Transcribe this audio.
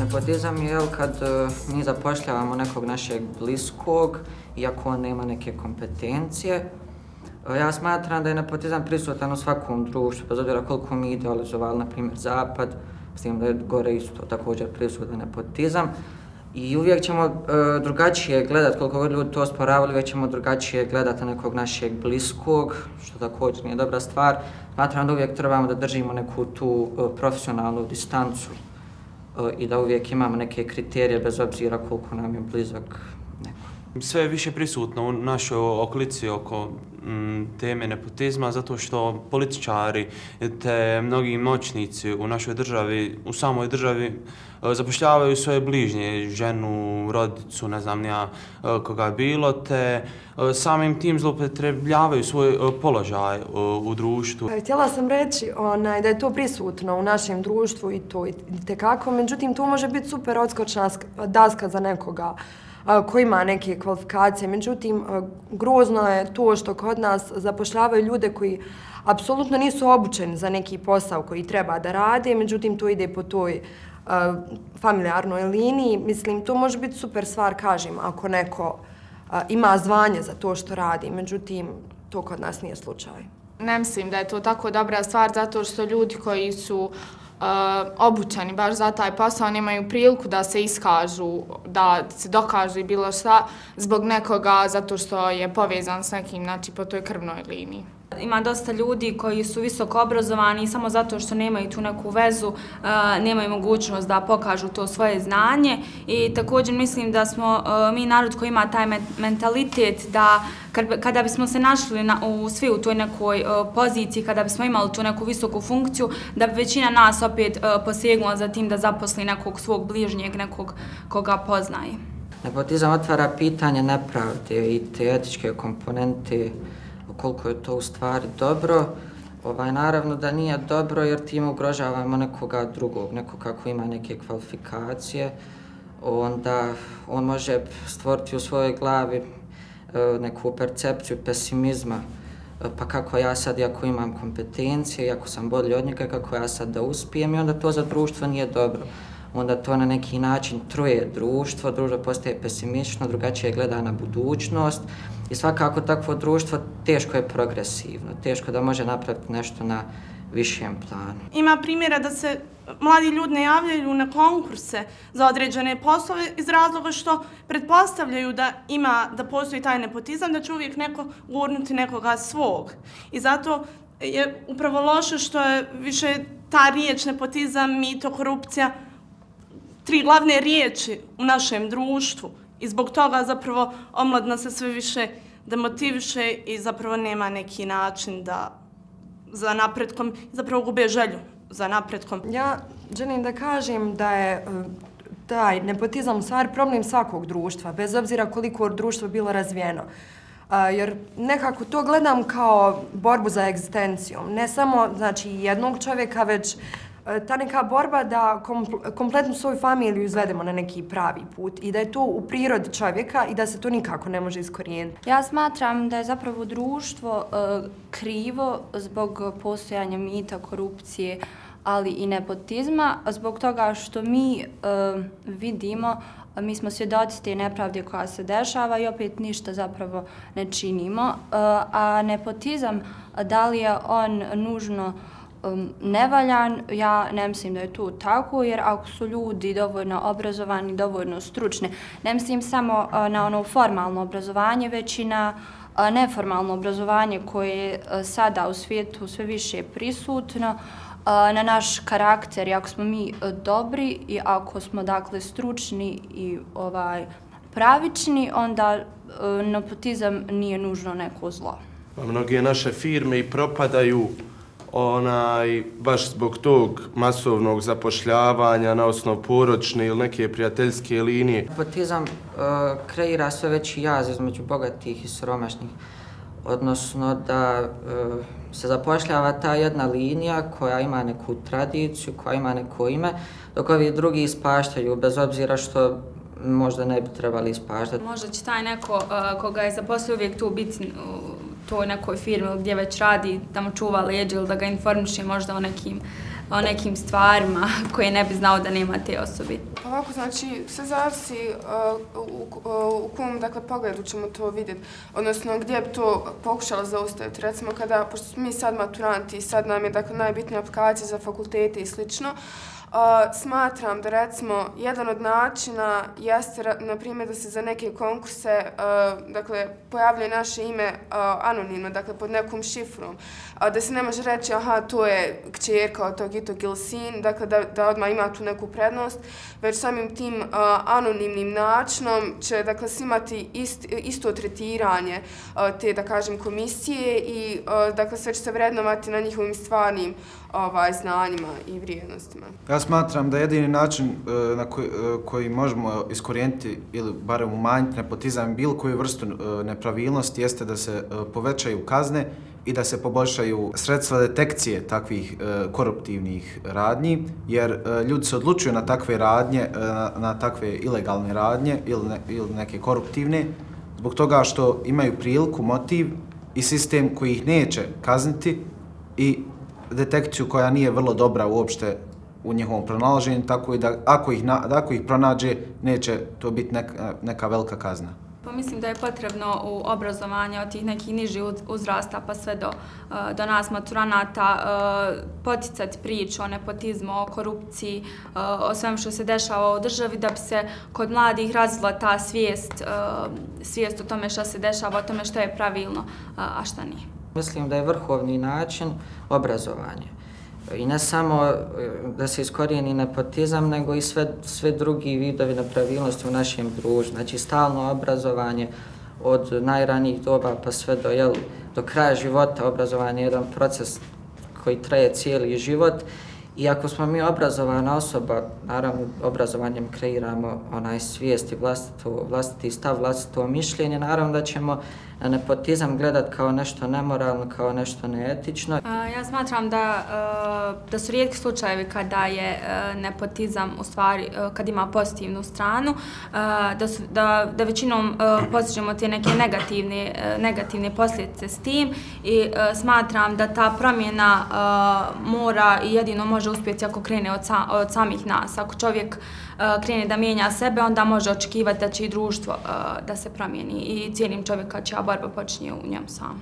Nepotizam je kad mi zapošljavamo nekog našeg bliskog, iako on nema neke kompetencije. Ja smatram da je nepotizam prisutan u svakom društvu, bez obzira koliko mi idealizovali, na primjer, Zapad, s tim da je gore isto također prisutan nepotizam. I uvijek ćemo drugačije gledati, koliko god ljudi to osporavali, uvijek ćemo drugačije gledati na nekog našeg bliskog, što također nije dobra stvar. Smatram da uvijek trebamo da držimo neku tu profesionalnu distancu i da uvijek imamo neke kriterije bez obzira koliko nam je blizak neko. Sve je više prisutno u našoj okolici oko teme nepotizma zato što političari te mnogi moćnici u našoj državi, u samoj državi zapošljavaju svoje bližnje, ženu, rodicu, ne znam ja koga je bilo, te samim tim zloupotrebljavaju svoj položaj u društvu. Htjela sam reći da je to prisutno u našem društvu i to itekako, međutim to može biti super odskočna daska za nekoga ko ima neke kvalifikacije. Međutim, grozno je to što kod nas zapošljavaju ljude koji apsolutno nisu obučeni za neki posao koji treba da rade, međutim to ide po toj familijarnoj liniji. Mislim, to može biti super stvar, kažem, ako neko ima zvanje za to što radi, međutim, to kod nas nije slučaj. Ne mislim da je to tako dobra stvar zato što ljudi koji su obučeni baš za taj posao nemaju priliku da se iskažu, da se dokažu i bilo šta zbog nekoga zato što je povezan s nekim, znači po toj krvnoj liniji. Ima dosta ljudi koji su visoko obrazovani i samo zato što nemaju tu neku vezu, nemaju mogućnost da pokažu to svoje znanje i također mislim da smo mi narod koji ima taj mentalitet da kada bismo se našli svi u toj nekoj poziciji, kada bismo imali tu neku visoku funkciju, da bi većina nas opet posegnula za tim da zaposli nekog svog bližnjeg, nekog koga poznaje. Nepotizam otvara pitanje nepravde i te etičke komponente, koliko je to u stvari dobro. Naravno da nije dobro jer time ugrožavamo nekoga drugog, nekoga ko ima neke kvalifikacije, onda on može stvoriti u svojoj glavi neku percepciju pesimizma, pa kako ja sad, iako imam kompetencije, iako sam bolji od njega, kako ja sad da uspijem, i onda to za društvo nije dobro. Onda to na neki način truje društvo postaje pesimistično, drugačije gleda na budućnost i svakako takvo društvo teško je progresivno, teško da može napraviti nešto na višem planu. Ima primjera da se mladi ljudi ne javljaju na konkurse za određene poslove iz razloga što pretpostavljaju da postoji taj nepotizam, da će uvijek neko gurnuti nekoga svog. I zato je upravo loše što je više ta riječ nepotizam, mito, korupcija, tri glavne riječi u našem društvu i zbog toga zapravo omladina se sve više demotiviše i zapravo nema neki način da za napretkom, zapravo gube želju za napretkom. Ja želim da kažem da je taj nepotizam u stvari problem svakog društva, bez obzira koliko društvo bilo razvijeno. Jer nekako to gledam kao borbu za egzistencijom, ne samo znači jednog čovjeka, već ta neka borba da kompletnu svoju familiju izvedemo na neki pravi put i da je to u prirodi čovjeka i da se to nikako ne može iskorijeniti. Ja smatram da je zapravo društvo krivo zbog postojanja mita, korupcije, ali i nepotizma, zbog toga što mi vidimo, mi smo svjedoci te nepravde koja se dešava i opet ništa zapravo ne činimo. A nepotizam, da li je on nužno nevaljan, ja ne mislim da je to tako, jer ako su ljudi dovoljno obrazovani, dovoljno stručni, ne mislim samo na ono formalno obrazovanje, već i na neformalno obrazovanje koje je sada u svijetu sve više prisutno, na naš karakter, i ako smo mi dobri i ako smo dakle stručni i pravični, onda nepotizam nije nužno neko zlo. Mnoge naše firme i propadaju baš zbog tog masovnog zapošljavanja na osnovu porodične ili neke prijateljske linije. Nepotizam kreira sve veći jaz između bogatih i siromašnih, odnosno da se zapošljava ta jedna linija koja ima neku tradiciju, koja ima neko ime, dok ovi drugi ispaštaju, bez obzira što možda ne bi trebali ispaštati. Možda će taj neko koga je zaposlio uvijek tu biti u toj nekoj firmi gdje već radi, da mu čuva leđa ili da ga informiše možda o nekim o nekim stvarima koje ne bi znao da nema te osobe. Pa ovako, znači, sve zavisi u kom, dakle, pogledu ćemo to vidjeti, odnosno gdje bi to pokušala zaustaviti. Recimo, pošto smo mi sad maturanti i sad nam je, dakle, najbitnija aplikacija za fakultete i slično, smatram da, recimo, jedan od načina jeste, na primjer, da se za neke konkurse, dakle, pojavljuje naše ime anonimno, dakle, pod nekom šifrom, da se ne može reći, aha, to je kćerka od tog i tog ili sin, dakle, da odmah ima tu neku prednost, već samim tim anonimnim načinom će, dakle, imati isto tretiranje te, da kažem, komisije i, dakle, sve će se vrednovati na njihovim stvarnim znanjima i vrijednostima. Ja smatram da jedini način na koji možemo iskorijeniti ili barem umanjiti nepotizam bilo koju vrstu nepravilnosti jeste da se povećaju kazne i da se poboljšaju sredstva detekcije takvih koruptivnih radnji, jer ljudi se odlučuju na takve radnje, na takve ilegalne radnje ili neke koruptivne, zbog toga što imaju priliku, motiv i sistem koji ih neće kazniti i detekciju koja nije vrlo dobra uopšte u njihovom pronalaženju, tako i da ako ih pronađe, neće to biti neka velika kazna. Pa mislim da je potrebno u obrazovanju od tih nekih nižih uzrasta pa sve do nas maturanata poticati priču o nepotizmu, o korupciji, o svemu što se dešava u državi da bi se kod mladih razvila ta svijest o tome što se dešava, o tome što je pravilno, a šta nije. Mislim da je vrhovni način obrazovanje. I ne samo da se iskorijeni nepotizam, nego i sve drugi vidovi nepravilnosti u našem društvu. Znači, stalno obrazovanje od najranijih doba pa sve do kraja života. Obrazovanje je jedan proces koji traje cijeli život. I ako smo mi obrazovana osoba, naravno obrazovanjem kreiramo svijest i vlastiti stav, vlastito mišljenje, naravno da ćemo na nepotizam gledati kao nešto nemoralno, kao nešto neetično. Ja smatram da su rijetki slučajevi kada je nepotizam u stvari, kad ima pozitivnu stranu, da većinom postižemo te neke negativne posljedice s tim i smatram da ta promjena mora i jedino može uspjeti ako krene od samih nas. Ako čovjek krene da mijenja sebe, onda može očekivati da će i društvo da se promijeni i cijenim čovjeka čija borba počinje u njemu samom.